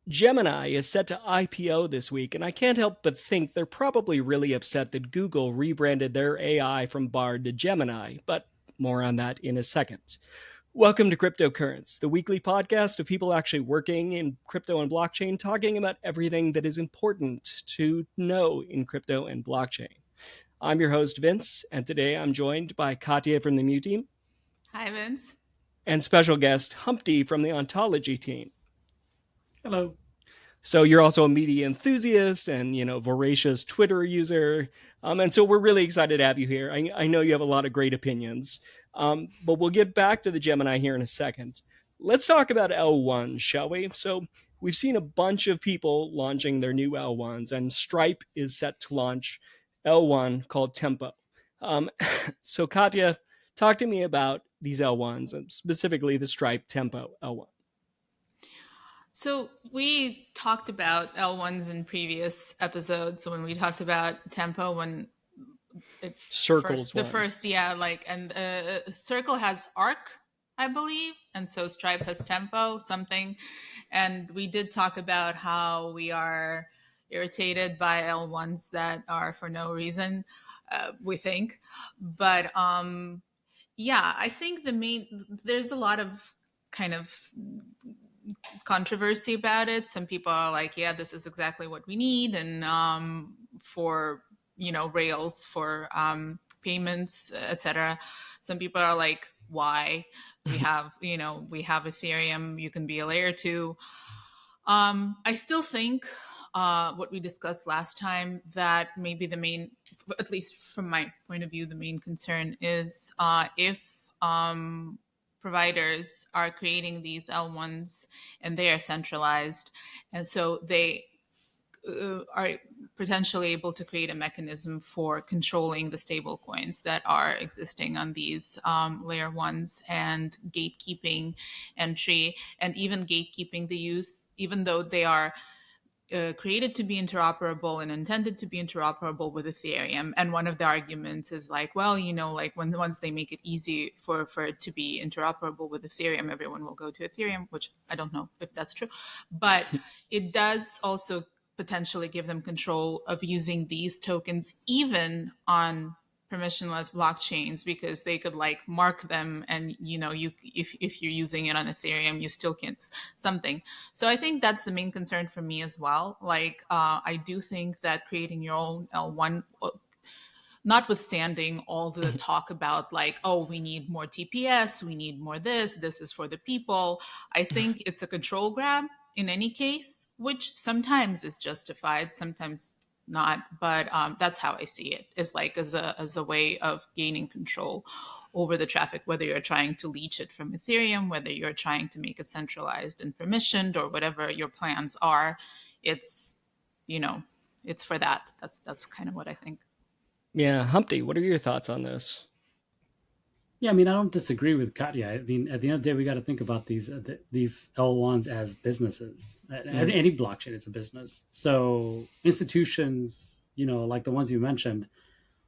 Gemini is set to IPO this week, and I can't help but think they're probably really upset that Google rebranded their AI from Bard to Gemini, but more on that in a second. Welcome to Cryptocurrents, the weekly podcast of people actually working in crypto and blockchain, talking about everything that is important to know in crypto and blockchain. I'm your host, Vince, and today I'm joined by Katya from the Mu team Hi, Vince. and special guest Humpty from the Ontology team. Hello. So you're also a media enthusiast and voracious Twitter user, and so we're really excited to have you here. I know you have a lot of great opinions, but we'll get back to the Gemini here in a second. Let's talk about L1, shall we? So we've seen a bunch of people launching their new L1s, and Stripe is set to launch L1 called Tempo. Um, so Katya, talk to me about these L1s and specifically the Stripe Tempo L1. So we talked about L1s in previous episodes when we talked about tempo when Circles the one. first, yeah, and Circle has arc, I believe, and so Stripe has tempo something, and we did talk about how we are irritated by L1s that are for no reason, we think, but yeah, I think there's a lot of kind of controversy about it. Some people are like, yeah, this is exactly what we need, and for Rails for payments, etc. Some people are like, why? We have Ethereum. You can be a layer 2. I still think what we discussed last time, that maybe the main, at least from my point of view, the main concern is if providers are creating these L1s and they are centralized, and so they are potentially able to create a mechanism for controlling the stable coins that are existing on these layer ones, and gatekeeping entry, and even gatekeeping the use, even though they are created to be interoperable and intended to be interoperable with Ethereum. And one of the arguments is like, well, like once they make it easy for it to be interoperable with Ethereum, everyone will go to Ethereum, which I don't know if that's true. But it does also potentially give them control of using these tokens even on permissionless blockchains, because they could like mark them, and if you're using it on Ethereum, you still can't something. So I think that's the main concern for me as well. Like I do think that creating your own L1, notwithstanding all the talk about like, oh, we need more TPS, we need more this is for the people, I think it's a control grab in any case, which sometimes is justified, sometimes not. But that's how I see it, is like as a way of gaining control over the traffic, whether you're trying to leech it from Ethereum, whether you're trying to make it centralized and permissioned, or whatever your plans are. It's it's for that. That's kind of what I think. Yeah, Humpty, what are your thoughts on this? Yeah, I mean, I don't disagree with Katya. I mean, at the end of the day, we got to think about these L1s as businesses. Any blockchain is a business. So institutions, like the ones you mentioned,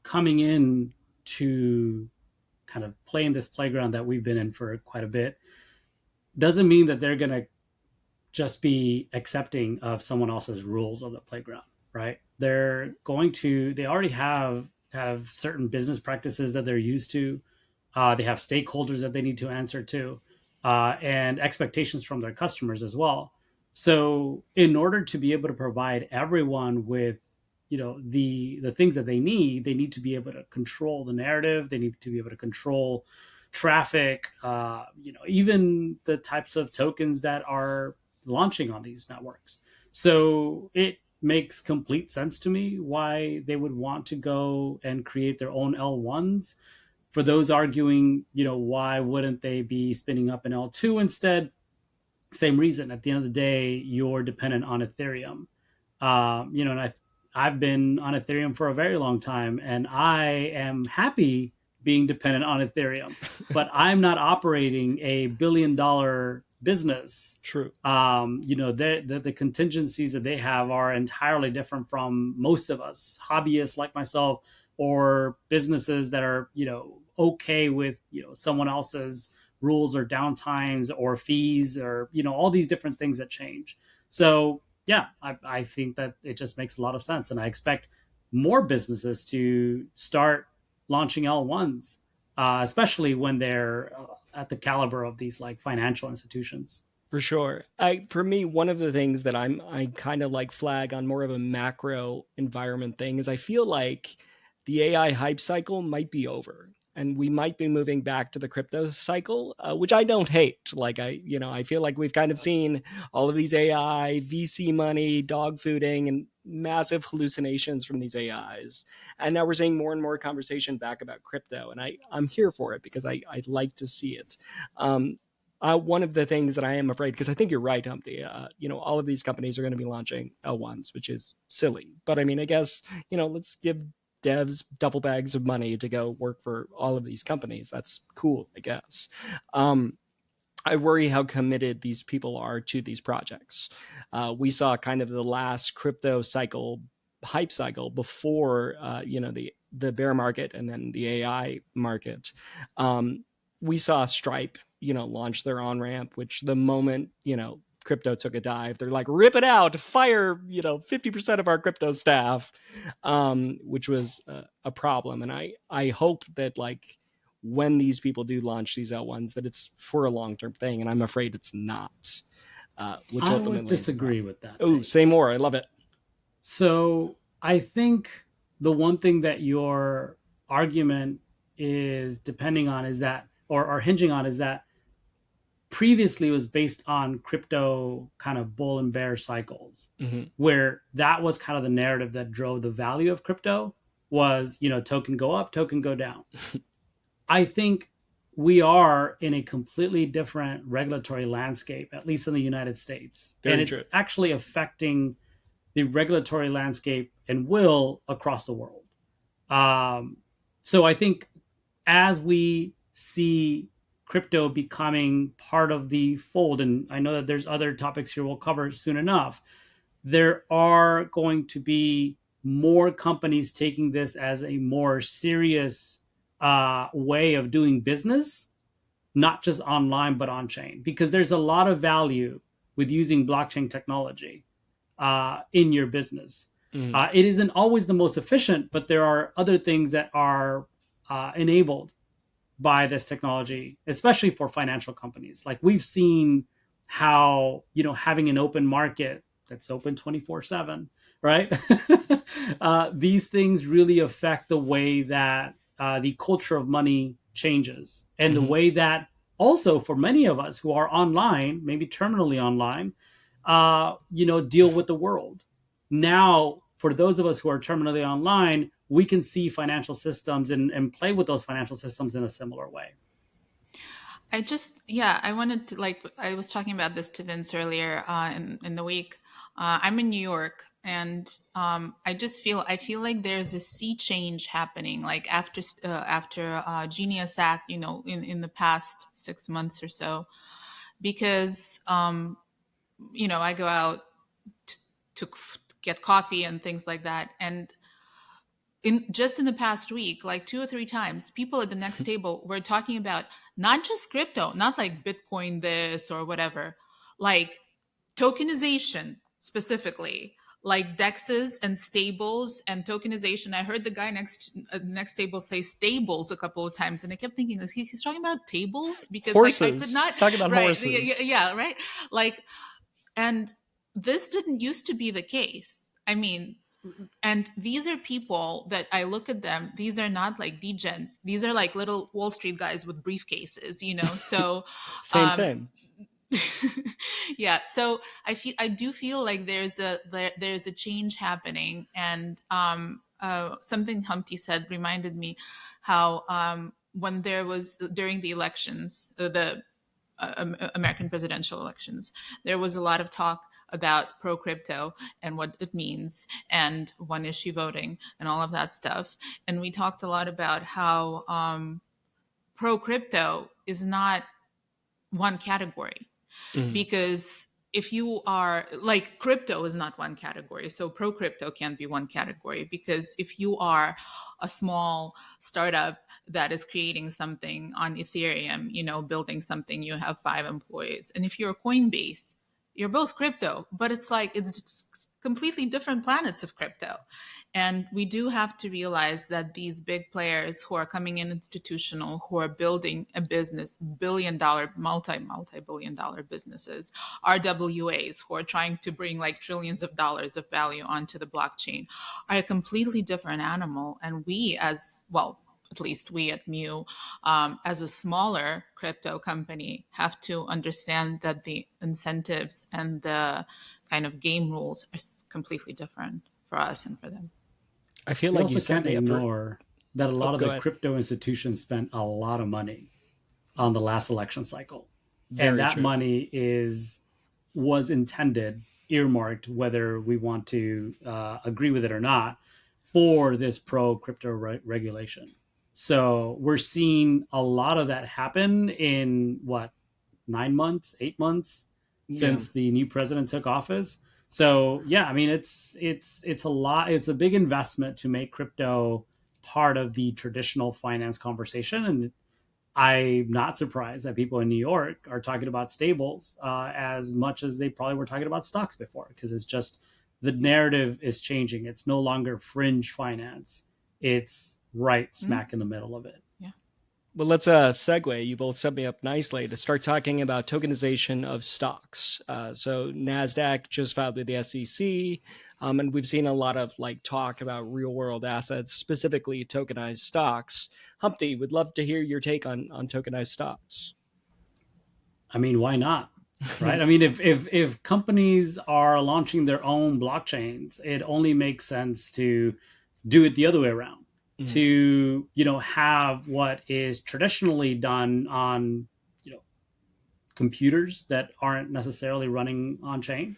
coming in to kind of play in this playground that we've been in for quite a bit, doesn't mean that they're going to just be accepting of someone else's rules of the playground, right? They already have certain business practices that they're used to. They have stakeholders that they need to answer to, and expectations from their customers as well. So in order to be able to provide everyone with the things that they need to be able to control the narrative. They need to be able to control traffic, even the types of tokens that are launching on these networks. So it makes complete sense to me why they would want to go and create their own L1s. For those arguing, why wouldn't they be spinning up an L2 instead? Same reason. At the end of the day, you're dependent on Ethereum. And I've been on Ethereum for a very long time, and I am happy being dependent on Ethereum, but I'm not operating a $1 billion business. True. The contingencies that they have are entirely different from most of us, hobbyists like myself, or businesses that are, okay with, someone else's rules or downtimes or fees or, all these different things that change. So yeah, I think that it just makes a lot of sense, and I expect more businesses to start launching L1s, especially when they're at the caliber of these like financial institutions. For sure. For me, one of the things that I kind of like flag on more of a macro environment thing is I feel like the AI hype cycle might be over, and we might be moving back to the crypto cycle, which I don't hate. Like I feel like we've kind of seen all of these AI, VC money, dog fooding, and massive hallucinations from these AIs, and now we're seeing more and more conversation back about crypto, and I'm here for it because I like to see it. Um, one of the things that I am afraid, because I think you're right, Humpty. All of these companies are going to be launching L1s, which is silly. But I mean, I guess let's give devs duffel bags of money to go work for all of these companies. That's cool, I guess. Um, I worry how committed these people are to these projects. We saw kind of the last crypto cycle, hype cycle before the bear market and then the AI market. Um, we saw Stripe, launch their on ramp, which the moment crypto took a dive, they're like, rip it out, fire 50% of our crypto staff, which was a problem. And I hope that like when these people do launch these L1s that it's for a long-term thing, and I'm afraid it's not, which I would ultimately is the disagree problem. with that Oh, take. say more. I love it. So I think the one thing that your argument is depending on is that, or hinging on, is that previously it was based on crypto kind of bull and bear cycles, Mm-hmm. where that was kind of the narrative that drove the value of crypto was, token go up, token go down. I think we are in a completely different regulatory landscape, at least in the United States. And Very true. it's actually affecting the regulatory landscape and will across the world. Um, so I think as we see crypto becoming part of the fold, and I know that there's other topics here we'll cover soon enough, there are going to be more companies taking this as a more serious way of doing business, not just online, but on chain, because there's a lot of value with using blockchain technology in your business. Mm-hmm. It isn't always the most efficient, but there are other things that are enabled by this technology, especially for financial companies. Like we've seen how, having an open market that's open 24/7, right? These things really affect the way that the culture of money changes, and the Mm-hmm. way that also for many of us who are online, maybe terminally online, deal with the world. Now, for those of us who are terminally online, we can see financial systems and play with those financial systems in a similar way. I wanted to, like, I was talking about this to Vince earlier in the week. I'm in New York, and I feel like there's a sea change happening. Like after Genius Act, in the past 6 months or so, because I go out t- to get coffee and things like that, and in the past week, like 2 or 3 times, people at the next table were talking about not just crypto, not like Bitcoin this or whatever, like tokenization specifically, like dexes and stables and tokenization. I heard the guy next table say stables a couple of times, and I kept thinking, he's talking about tables? Because like I could Horses. not, He's talking about right? Yeah, horses. yeah, right. Like, and this didn't used to be the case. I mean, and these are people that I look at them, these are not like degens. These are like little Wall Street guys with briefcases. So Same, um same. yeah, so I do feel like there's a change happening. And something Humpty said reminded me how when there was during the elections, the American presidential elections, there was a lot of talk about pro crypto and what it means and one issue voting and all of that stuff. And we talked a lot about how pro crypto is not one category, Mm-hmm. because if you are like, crypto is not one category, so pro crypto can't be one category, because if you are a small startup that is creating something on Ethereum, building something, you have 5 employees, and if you're Coinbase, you're both crypto, but it's like it's completely different planets of crypto. And we do have to realize that these big players who are coming in institutional, who are building a business, billion dollar, multi billion dollar businesses, RWAs who are trying to bring like trillions of dollars of value onto the blockchain, are a completely different animal. And we, as well, at least we at Mu, as a smaller crypto company, have to understand that the incentives and the kind of game rules are completely different for us and for them. I feel We like you also set can't me up for. ignore that a Oh, lot of go the ahead. crypto institutions spent a lot of money on the last election cycle. And Very that true. money was intended, earmarked, whether we want to agree with it or not, for this pro crypto regulation. So we're seeing a lot of that happen in what, 9 months, 8 months Yeah. since the new president took office. So yeah, I mean it's a lot. It's a big investment to make crypto part of the traditional finance conversation, and I'm not surprised that people in New York are talking about stables as much as they probably were talking about stocks before, because it's just the narrative is changing. It's no longer fringe finance; it's right smack in the middle of it. Yeah. Well, let's segue. You both set me up nicely to start talking about tokenization of stocks. So Nasdaq just filed with the SEC, and we've seen a lot of like talk about real world assets, specifically tokenized stocks. Humpty, would love to hear your take on tokenized stocks. I mean, why not? Right? I mean, if companies are launching their own blockchains, it only makes sense to do it the other way around. Mhm. To have what is traditionally done on computers that aren't necessarily running on chain,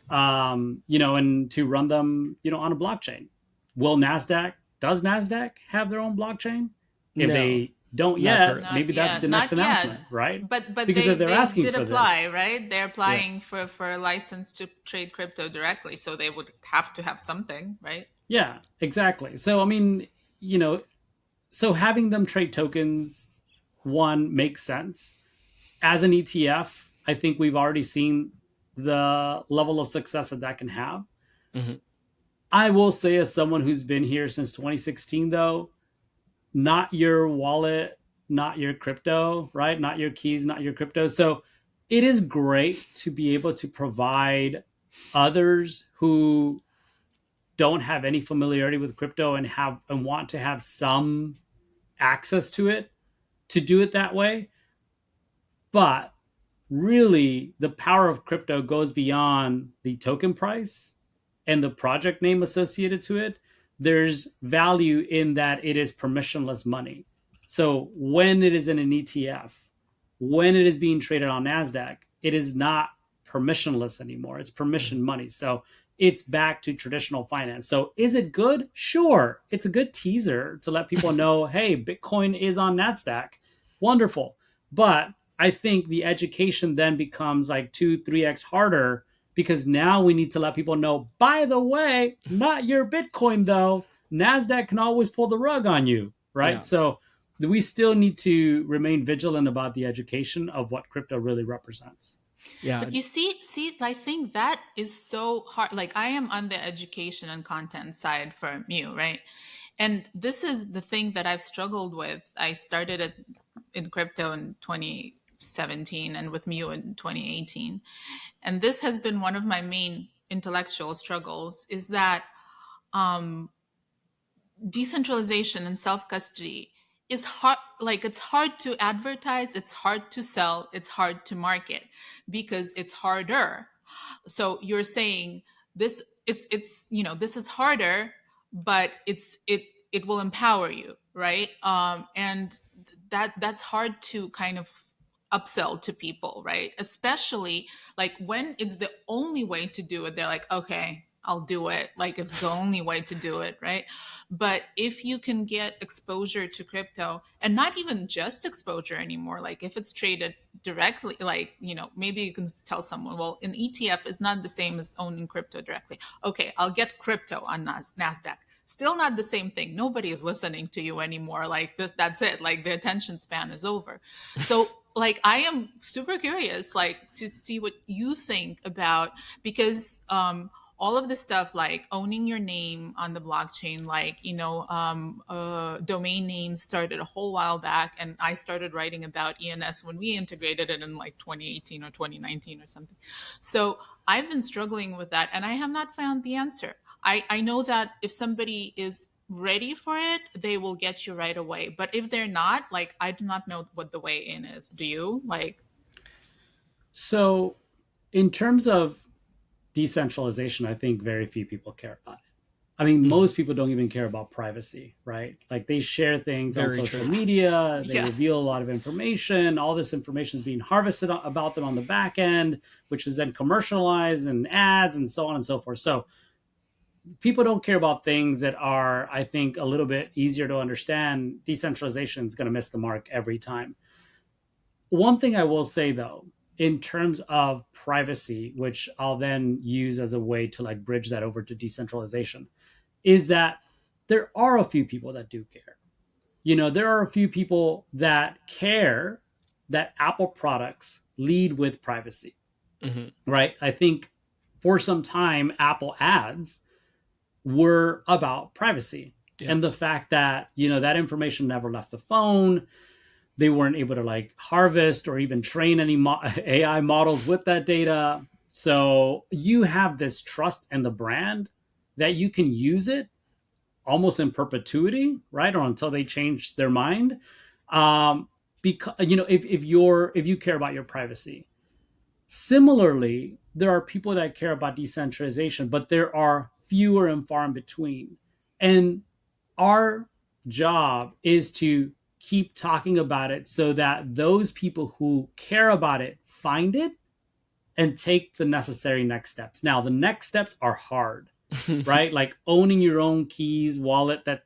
and to run them on a blockchain. Will Nasdaq Does Nasdaq have their own blockchain? If No, they don't not yet, currently. maybe Not that's yet, the next not yet. announcement, right? But Because if they're they asking did for this, apply, right? They're yeah, applying for a license to trade crypto directly, so they would have to have something, right? yeah, exactly. So I mean, you know, so having them trade tokens, one, makes sense. As an ETF, I think we've already seen the level of success that that can have. Hmm. I will say, as someone who's been here since 2016, though, not your wallet, not your crypto, right? Not your keys, not your crypto. So it is great to be able to provide others who don't have any familiarity with crypto and want to have some access to it, to do it that way. But really, the power of crypto goes beyond the token price and the project name associated to it. There's value in that it is permissionless money. So when it is in an ETF, when it is being traded on NASDAQ, it is not permissionless anymore. It's permission money. So it's back to traditional finance. So is it good? Sure. It's a good teaser to let people know, hey, Bitcoin is on NASDAQ. Wonderful. But I think the education then becomes like 2, 3x harder, because now we need to let people know, by the way, not your Bitcoin though. NASDAQ can always pull the rug on you, right? Yeah. So we still need to remain vigilant about the education of what crypto really represents. Yeah. But you see, I think that is so hard. Like I am on the education and content side for Mu, right? And this is the thing that I've struggled with. I started in crypto in 2017 and with Mu in 2018. And this has been one of my main intellectual struggles, is that um, decentralization and self-custody is hard. Like it's hard to advertise, it's hard to sell, it's hard to market because it's harder. So you're saying this, it's this is harder, but it will empower you, right? And that's hard to kind of upsell to people, right? Especially like when it's the only way to do it, they're like, okay, I'll do it, like it's the only way to do it, right? But if you can get exposure to crypto, and not even just exposure anymore, like if it's traded directly, like maybe you can tell someone, well, an ETF is not the same as owning crypto directly. Okay, I'll get crypto on NASDAQ. Still not the same thing. Nobody is listening to you anymore. Like this, that's it. Like the attention span is over. So like I am super curious, like to see what you think about, because all of this stuff like owning your name on the blockchain, like domain names started a whole while back, and I started writing about ENS when we integrated it in like 2018 or 2019 or something. So I've been struggling with that, and I have not found the answer. I know that if somebody is ready for it, they will get you right away. But if they're not, like, I do not know what the way in is. Do you? Like, So, in terms of decentralization, I think very few people care about it. I mean, Mhm. most people don't even care about privacy, right? Like they share things on Very social true. media, they yeah. reveal a lot of information. All this information is being harvested about them on the back end, which is then commercialized and ads and so on and so forth. So people don't care about things that are, I think, a little bit easier to understand. Decentralization is going to miss the mark every time. One thing I will say though, in terms of privacy, which I'll then use as a way to like bridge that over to decentralization, is that there are a few people that do care. There are a few people that care that Apple products lead with privacy, Hmm. right? I think for some time, Apple ads were about privacy Yeah. and the fact that, that information never left the phone. They weren't able to like harvest or even train any AI models with that data. So you have this trust in the brand that you can use it almost in perpetuity, right? Or until they change their mind. Because if you care about your privacy. Similarly, there are people that care about decentralization, but there are fewer and far in between. And our job is to keep talking about it so that those people who care about it find it and take the necessary next steps. Now, the next steps are hard, right? Like owning your own keys, wallet, that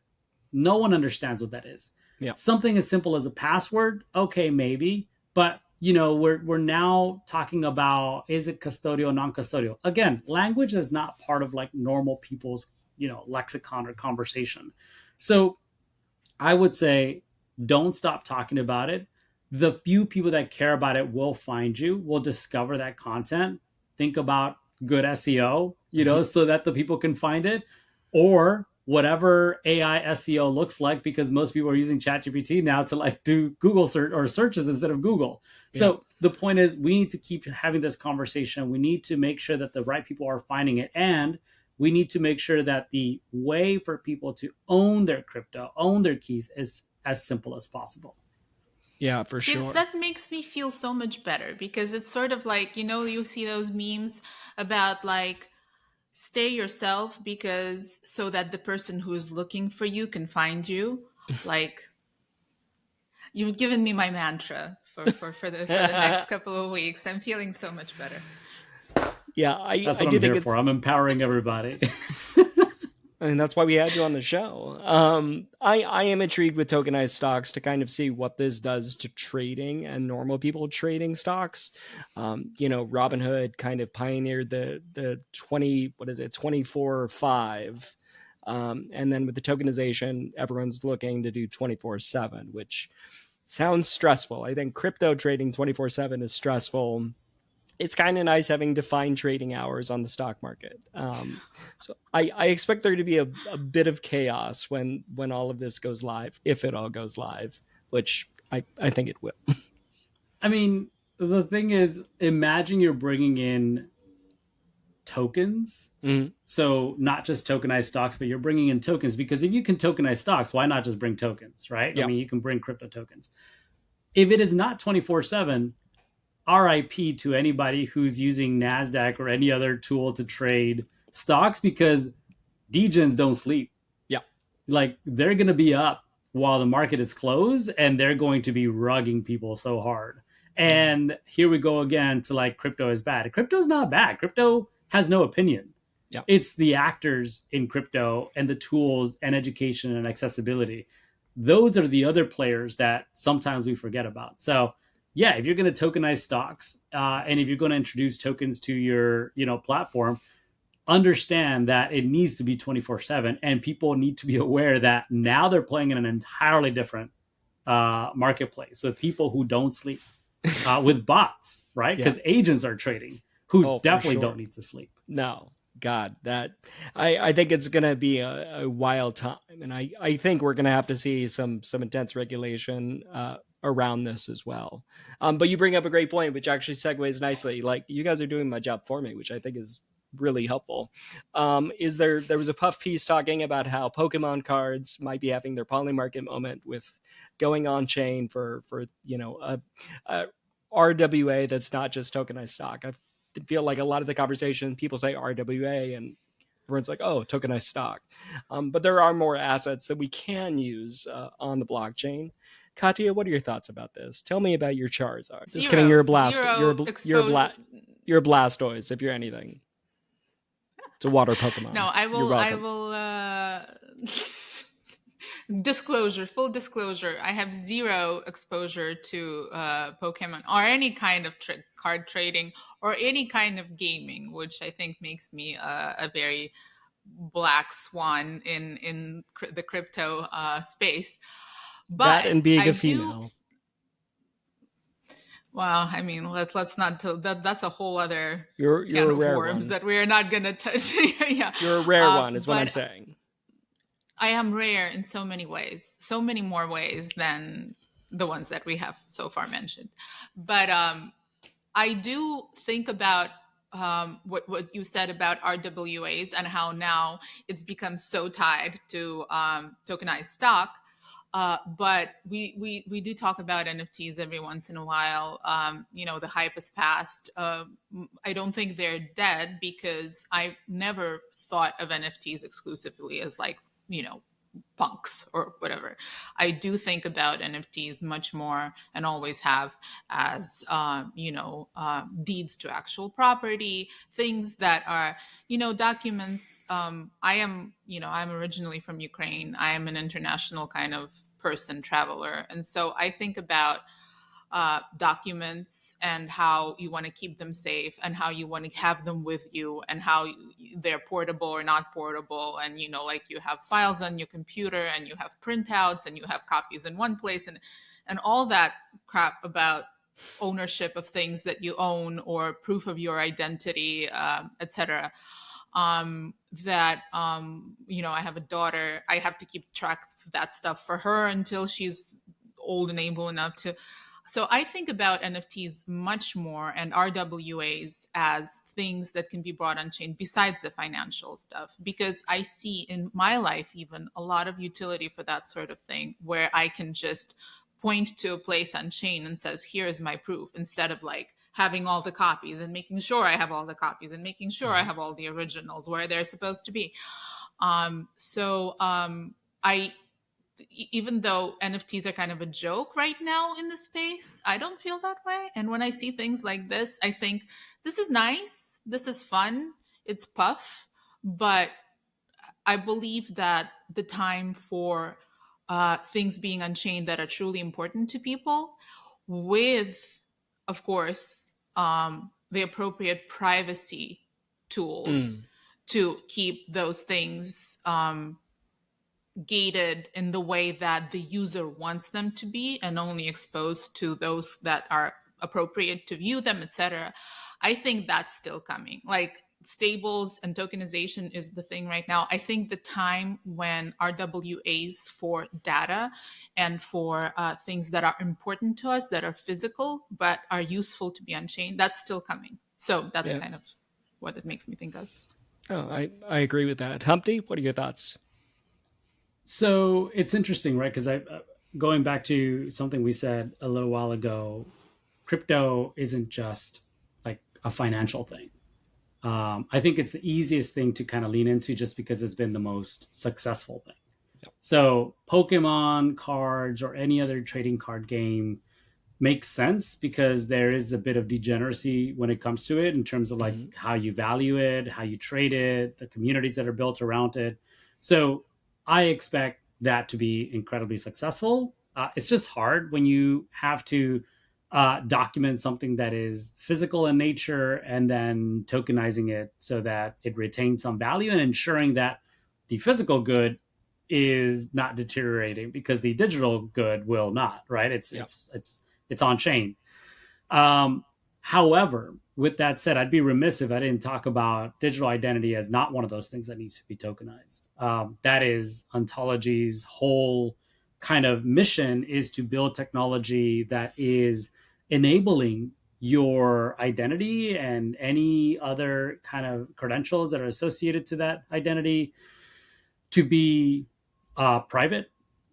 no one understands what that is. Yeah. Something as simple as a password, okay, maybe, but we're now talking about, is it custodial, non-custodial? Again, language is not part of like normal people's lexicon or conversation. So I would say don't stop talking about it. The few people that care about it will find you, will discover that content. Think about good SEO, so that the people can find it, or whatever AI SEO looks like, because most people are using ChatGPT now to like do Google search or searches instead of Google. Yeah. So the point is, we need to keep having this conversation. We need to make sure that the right people are finding it, and we need to make sure that the way for people to own their crypto, own their keys, is as simple as possible. Yeah, for See, sure. that makes me feel so much better, because it's sort of like, you see those memes about like, stay yourself, because so that the person who is looking for you can find you. Like, you've given me my mantra for the next couple of weeks. I'm feeling so much better. Yeah, That's I what I'm do think here for. it's. I'm empowering everybody. I mean, that's why we had you on the show. I am intrigued with tokenized stocks to kind of see what this does to trading and normal people trading stocks. Robinhood kind of pioneered the 20, what is it, 24/5. And then with the tokenization, everyone's looking to do 24/7, which sounds stressful. I think crypto trading 24/7 is stressful. It's kind of nice having defined trading hours on the stock market. So I expect there to be a bit of chaos when all of this goes live, if it all goes live, which I think it will. I mean, the thing is, imagine you're bringing in tokens. Mhm. So not just tokenized stocks, but you're bringing in tokens, because if you can tokenize stocks, why not just bring tokens, right? I Yeah. mean, you can bring crypto tokens. If it is not 24/7, RIP to anybody who's using NASDAQ or any other tool to trade stocks, because degens don't sleep. Yeah. Like they're going to be up while the market is closed, and they're going to be rugging people so hard. And here we go again to like, crypto is bad. Crypto is not bad. Crypto has no opinion. Yeah. It's the actors in crypto and the tools and education and accessibility. Those are the other players that sometimes we forget about. So yeah, if you're going to tokenize stocks, and if you're going to introduce tokens to your platform, understand that it needs to be 24/7, and people need to be aware that now they're playing in an entirely different marketplace with people who don't sleep. with bots, right? Yeah. Because agents are trading who Oh, for definitely don't sure. need to sleep. No, God, that I think it's gonna be a wild time, and I think we're gonna have to see some intense regulation around this as well. But you bring up a great point, which actually segues nicely. Like you guys are doing my job for me, which I think is really helpful. Is there was a puff piece talking about how Pokemon cards might be having their poly market moment with going on chain for a RWA that's not just tokenized stock. I feel like a lot of the conversation people say RWA and everyone's like, oh, tokenized stock. But there are more assets that we can use on the blockchain. Katya, what are your thoughts about this? Tell me about your Charizard. Just kidding, you're a blast. Zero exposure. You're a Blastoise if you're anything. It's a water Pokemon. No, You're I welcome. will disclosure, full disclosure. I have zero exposure to Pokemon or any kind of card trading or any kind of gaming, which I think makes me a very black swan in the crypto space. That But and being I a do. female. Well, I mean, let's not that's a whole other You're can a of rare worms one. that we're not gonna touch. Yeah, You're a rare one, is what I'm but saying. I am rare in so many ways, so many more ways than the ones that we have so far mentioned. But I do think about what you said about RWAs and how now it's become so tied to tokenized stock. But we do talk about NFTs every once in a while. The hype has passed. I don't think they're dead because I never thought of NFTs exclusively as like, you know, punks or whatever. I do think about NFTs much more and always have as deeds to actual property, things that are documents. I'm originally from Ukraine. I am an international kind of person, traveler, and so I think about documents and how you want to keep them safe and how you want to have them with you and how they're portable or not portable. And, like you have files on your computer and you have printouts and you have copies in one place and all that crap about ownership of things that you own or proof of your identity, etc. That I have a daughter. I have to keep track of that stuff for her until she's old and able enough to. So I think about NFTs much more and RWAs as things that can be brought on chain besides the financial stuff, because I see in my life even a lot of utility for that sort of thing where I can just point to a place on chain and says, here's my proof, instead of like having all the copies and making sure I have all the copies and making sure I have all the originals where they're supposed to be. I even though NFTs are kind of a joke right now in the space, I don't feel that way. And when I see things like this, I think this is nice, this is fun, it's puff, but I believe that the time for things being unchained that are truly important to people, with, of course, the appropriate privacy tools Mm. to keep those things gated in the way that the user wants them to be and only exposed to those that are appropriate to view them, etc. I think that's still coming. Like stables and tokenization is the thing right now. I think the time when RWAs for data and for things that are important to us, that are physical but are useful to be unchained, that's still coming. So that's Yeah. kind of what it makes me think of. Oh, I agree with that. Humpty, what are your thoughts? So it's interesting, right? Because going back to something we said a little while ago, crypto isn't just like a financial thing. I think it's the easiest thing to kind of lean into just because it's been the most successful thing. Yep. So Pokemon cards or any other trading card game makes sense because there is a bit of degeneracy when it comes to it in terms of like Mm-hmm. how you value it, how you trade it, the communities that are built around it. So I expect that to be incredibly successful. It's just hard when you have to document something that is physical in nature and then tokenizing it so that it retains some value and ensuring that the physical good is not deteriorating because the digital good will not, right? Yep. It's on chain. Um, However, with that said, I'd be remiss if I didn't talk about digital identity as not one of those things that needs to be tokenized. That is Ontology's whole kind of mission, is to build technology that is enabling your identity and any other kind of credentials that are associated to that identity to be private,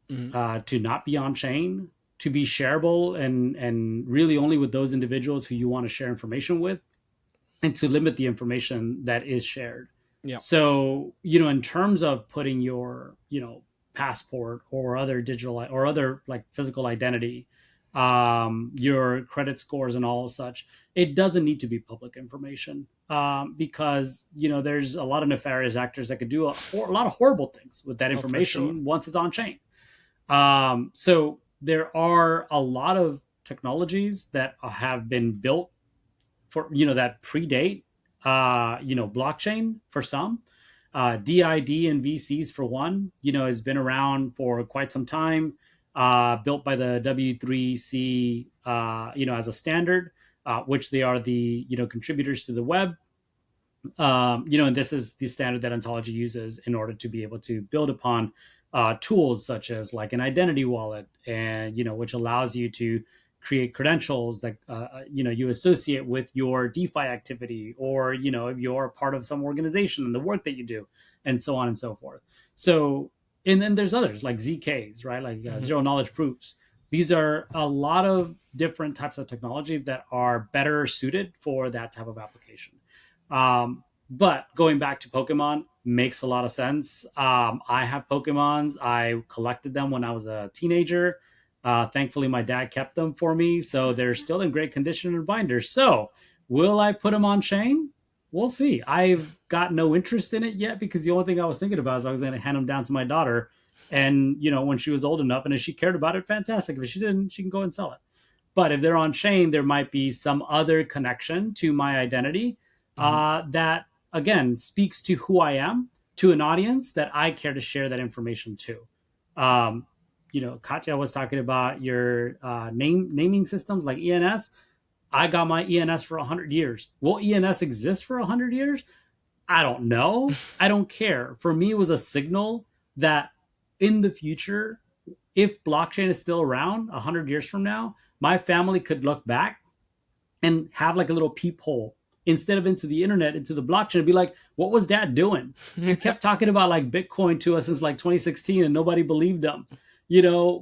Mhm. to not be on chain, to be shareable and really only with those individuals who you want to share information with, and to limit the information that is shared. Yeah, So, in terms of putting your, passport or other digital or other like physical identity, your credit scores and all such, it doesn't need to be public information, because there's a lot of nefarious actors that could do a lot of horrible things with that oh, for sure. information once it's on chain. So there are a lot of technologies that have been built for that predate blockchain for some. DID and VCs for one, has been around for quite some time. Built by the W3C, as a standard, which they are the contributors to the web. And this is the standard that Ontology uses in order to be able to build upon tools such as like an identity wallet, and which allows you to create credentials that you associate with your DeFi activity, or if you're a part of some organization and the work that you do, and so on and so forth. So, and then there's others like ZKs, right? Like Mhm. zero knowledge proofs. These are a lot of different types of technology that are better suited for that type of application. But going back to Pokemon makes a lot of sense. I have Pokemons. I collected them when I was a teenager. Thankfully, my dad kept them for me, so they're still in great condition in binders. So, will I put them on chain? We'll see. I've got no interest in it yet, because the only thing I was thinking about is I was going to hand them down to my daughter, and when she was old enough, and if she cared about it, fantastic. If she didn't, she can go and sell it. But if they're on chain, there might be some other connection to my identity, Mhm. that again speaks to who I am, to an audience that I care to share that information to. Katya was talking about your naming systems like ENS. I got my ENS for 100 years. Will ENS exist for 100 years? I don't know. I don't care. For me, it was a signal that in the future, if blockchain is still around 100 years from now, my family could look back and have like a little peephole, instead of into the internet, into the blockchain, and be like, what was dad doing? He kept talking about like Bitcoin to us since like 2016 and nobody believed him,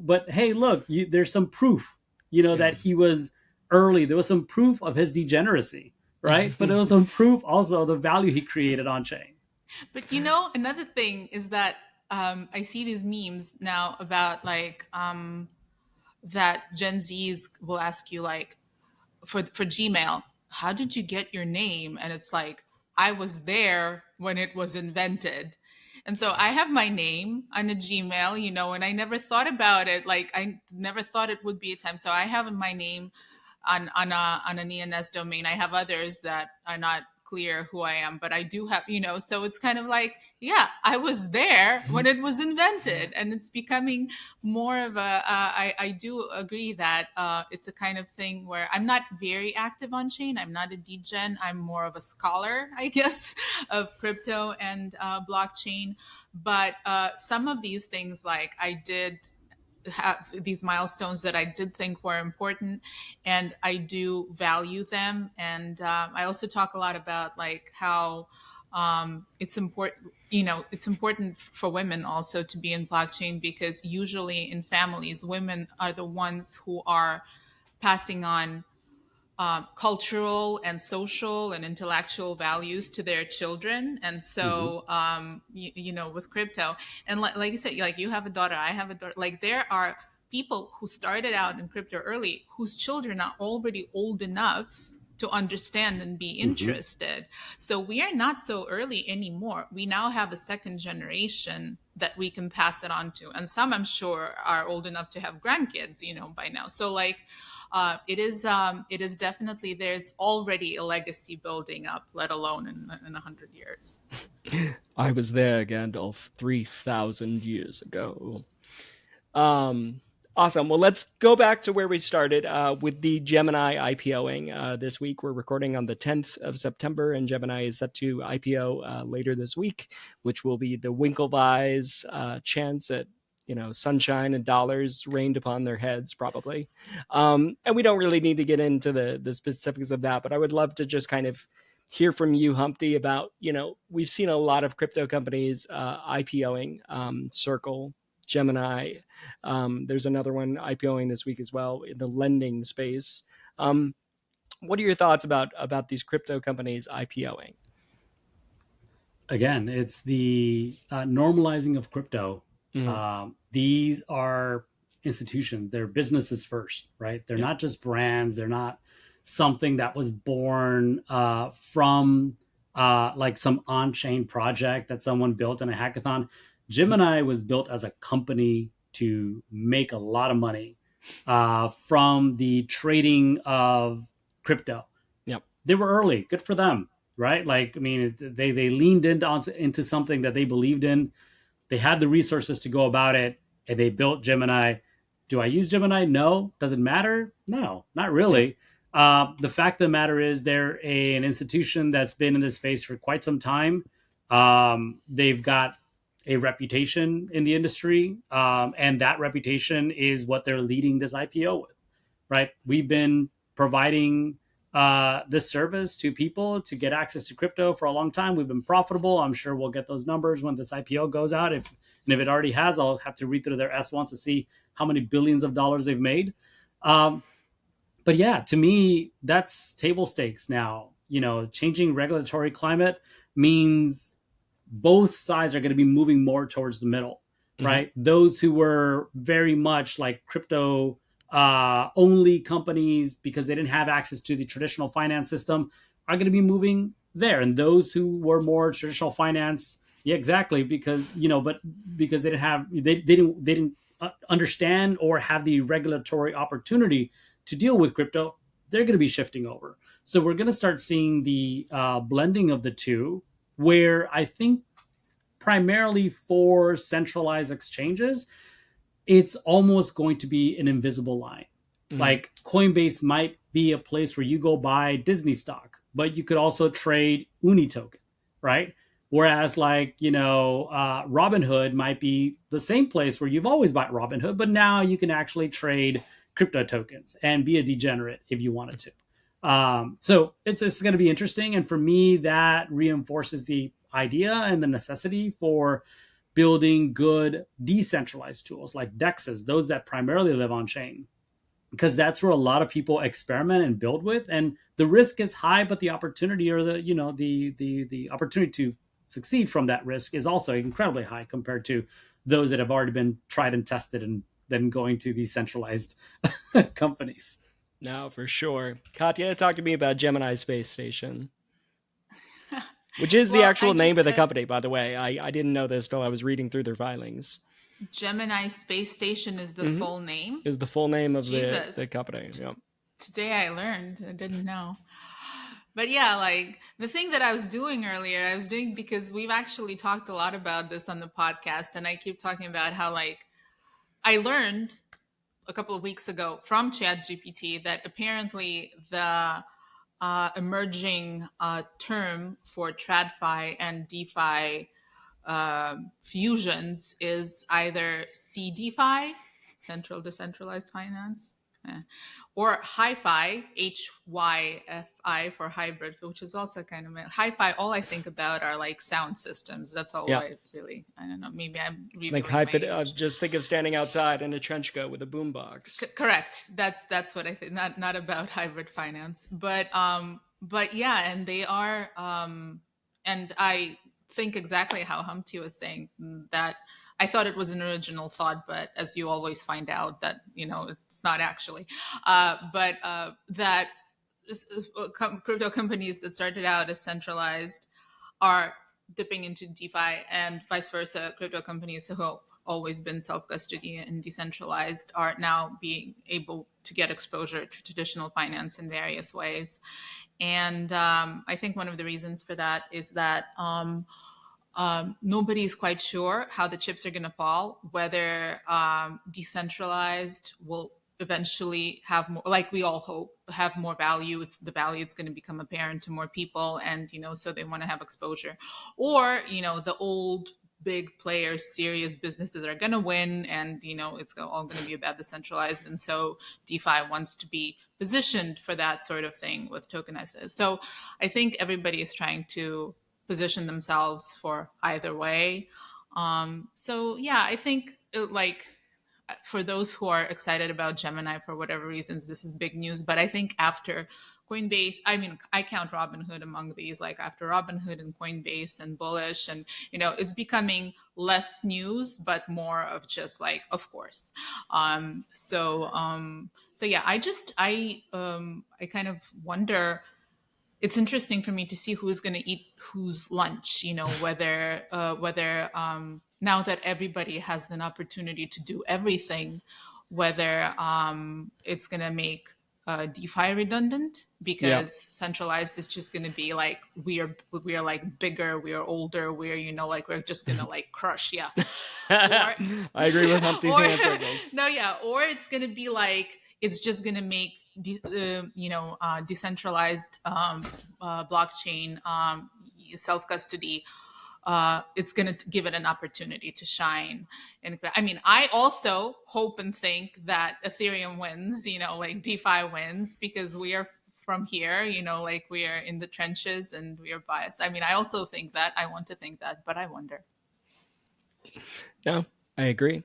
but hey, look, there's some proof, Yeah. that he was early. There was some proof of his degeneracy, right? But there was some proof also of the value he created on chain. But another thing is that I see these memes now about like that Gen Zs will ask you like, for Gmail, how did you get your name? And it's like, I was there when it was invented. And so I have my name on a Gmail, and I never thought about it. Like I never thought it would be a time. So I have my name on an ENS domain. I have others that are not clear who I am, but I do have, so it's kind of like, yeah, I was there when it was invented, and it's becoming more of a. I do agree that it's a kind of thing where I'm not very active on chain. I'm not a degen. I'm more of a scholar, I guess, of crypto and blockchain. But some of these things, like I did have these milestones that I did think were important, and I do value them. And I also talk a lot about like how it's important. It's important for women also to be in blockchain, because usually in families, women are the ones who are passing on cultural and social and intellectual values to their children. And Mm-hmm. so with crypto, and like you said, like you have a daughter, I have a daughter, like there are people who started out in crypto early whose children are already old enough to understand and be Mm-hmm. interested. So we are not so early anymore. We now have a second generation that we can pass it on to, and some I'm sure are old enough to have grandkids, by now. So like it is definitely, there's already a legacy building up, let alone in 100 years. I was there, Gandalf, 3,000 years ago. Um, Awesome. Well, let's go back to where we started with the Gemini IPOing this week. We're recording on the 10th of September, and Gemini is set to IPO later this week, which will be the Winklevi's chance at sunshine and dollars rained upon their heads, probably. And we don't really need to get into the specifics of that, but I would love to just kind of hear from you, Humpty, about we've seen a lot of crypto companies IPOing, Circle, Gemini. There's another one IPOing this week as well in the lending space. What are your thoughts about these crypto companies IPOing? Again, it's the normalizing of crypto. Mm-hmm. These are institutions, they're businesses first, right? They're Yeah. not just brands, they're not something that was born from like some on-chain project that someone built in a hackathon. Gemini was built as a company to make a lot of money from the trading of crypto. Yep. They were early, good for them, right? Like, I mean, they leaned into something that they believed in. They had the resources to go about it, and they built Gemini. Do I use Gemini? No. Does it matter? No, not really. The fact of the matter is they're an institution that's been in this space for quite some time. They've got a reputation in the industry, and that reputation is what they're leading this IPO with, right? We've been providing this service to people to get access to crypto for a long time. We've been profitable. I'm sure we'll get those numbers when this IPO goes out. If it already has, I'll have to read through their S1s to see how many billions of dollars they've made. But yeah, to me, that's table stakes now. Changing regulatory climate means both sides are going to be moving more towards the middle, right? Mm-hmm. Those who were very much like crypto only companies because they didn't have access to the traditional finance system are going to be moving there. And those who were more traditional finance, yeah, exactly, because but because they didn't understand or have the regulatory opportunity to deal with crypto, they're going to be shifting over. So we're going to start seeing the blending of the two, where I think primarily for centralized exchanges, it's almost going to be an invisible line. Mm-hmm. Like Coinbase might be a place where you go buy Disney stock, but you could also trade Uni token, right? Whereas Robinhood might be the same place where you've always bought Robinhood, but now you can actually trade crypto tokens and be a degenerate if you wanted to. So it's going to be interesting. And for me, that reinforces the idea and the necessity for building good decentralized tools like DEXs, those that primarily live on chain, because that's where a lot of people experiment and build with. And the risk is high, but the opportunity or the opportunity to succeed from that risk is also incredibly high compared to those that have already been tried and tested and then going to these centralized companies. No, for sure. Katya, talk to me about Gemini Space Station. Which is the actual name of the company, by the way. I didn't know this till I was reading through their filings. Gemini Space Station is the full name? Is the full name of the company. Yep. Today I learned. I didn't know. But yeah, like the thing that I was doing earlier, I was doing because we've actually talked a lot about this on the podcast. And I keep talking about how I learned a couple of weeks ago from ChatGPT that apparently the emerging term for TradFi and DeFi fusions is either CDFi, Central Decentralized Finance, or HiFi, HYFI for hybrid, which is also kind of HiFi. All I think about are sound systems. That's all I don't know. Maybe I'm revealing hi-fi. Just think of standing outside in a trench coat with a boombox. Correct. That's what I think. Not about hybrid finance, but yeah, and they are, and I think exactly how Humpty was saying that. I thought it was an original thought, but as you always find out that, it's not actually. But that crypto companies that started out as centralized are dipping into DeFi, and vice versa. Crypto companies who have always been self-custody and decentralized are now being able to get exposure to traditional finance in various ways. And I think one of the reasons for that is that Nobody's quite sure how the chips are going to fall, whether decentralized will eventually have more, like we all hope, have more value. It's the value, it's going to become apparent to more people, and so they want to have exposure. Or the old big players, serious businesses are going to win, and it's all going to be about decentralized. And so DeFi wants to be positioned for that sort of thing with tokenized. So I think everybody is trying to position themselves for either way. So yeah, I think like for those who are excited about Gemini for whatever reasons, this is big news. But I think after Coinbase, I mean, I count Robinhood among these. Like after Robinhood and Coinbase and Bullish, and it's becoming less news, but more of just like, of course. So yeah, I kind of wonder, it's interesting for me to see who's going to eat whose lunch, whether now that everybody has an opportunity to do everything, whether it's going to make DeFi redundant, Yeah. because centralized is just going to be like, we are like bigger, we are older, we're like we're just going to like crush, yeah. Or I agree with Humpty's or answer. no, yeah, or it's going to be like, it's just going to make decentralized blockchain self custody. It's going to give it an opportunity to shine. And I mean, I also hope and think that Ethereum wins, like DeFi wins, because we are from here, like we are in the trenches and we are biased. I mean, I also think that, I want to think that, but I wonder. No, I agree.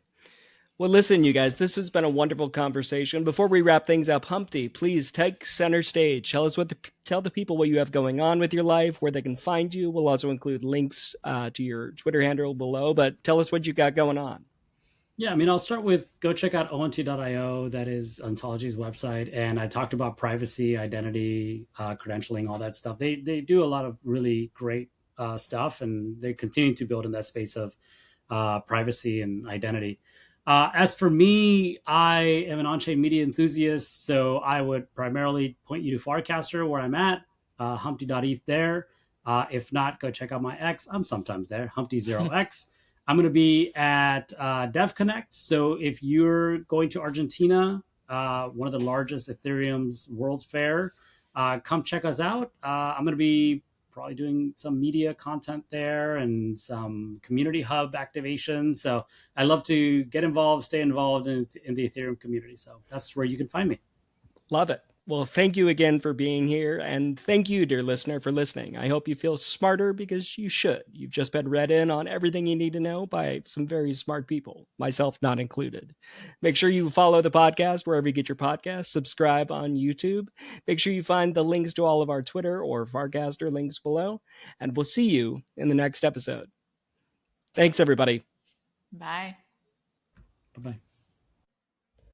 Well, listen, you guys, this has been a wonderful conversation. Before we wrap things up, Humpty, please take center stage. Tell the people what you have going on with your life, where they can find you. We'll also include links to your Twitter handle below, but tell us what you got going on. Yeah, I mean, I'll start with, go check out ont.io. That is Ontology's website. And I talked about privacy, identity, credentialing, all that stuff. They do a lot of really great stuff, and they continue to build in that space of privacy and identity. As for me, I am an on-chain media enthusiast, so I would primarily point you to Farcaster, where I'm at, humpty.eth there. If not, go check out my X. I'm sometimes there, Humpty0x. I'm going to be at DevConnect. So if you're going to Argentina, one of the largest Ethereum's World's Fair, come check us out. I'm going to be probably doing some media content there and some community hub activation. So I love to get involved, stay involved in the Ethereum community. So that's where you can find me. Love it. Well, thank you again for being here. And thank you, dear listener, for listening. I hope you feel smarter, because you should. You've just been read in on everything you need to know by some very smart people, myself not included. Make sure you follow the podcast wherever you get your podcasts. Subscribe on YouTube. Make sure you find the links to all of our Twitter or Farcaster links below. And we'll see you in the next episode. Thanks, everybody. Bye. Bye-bye.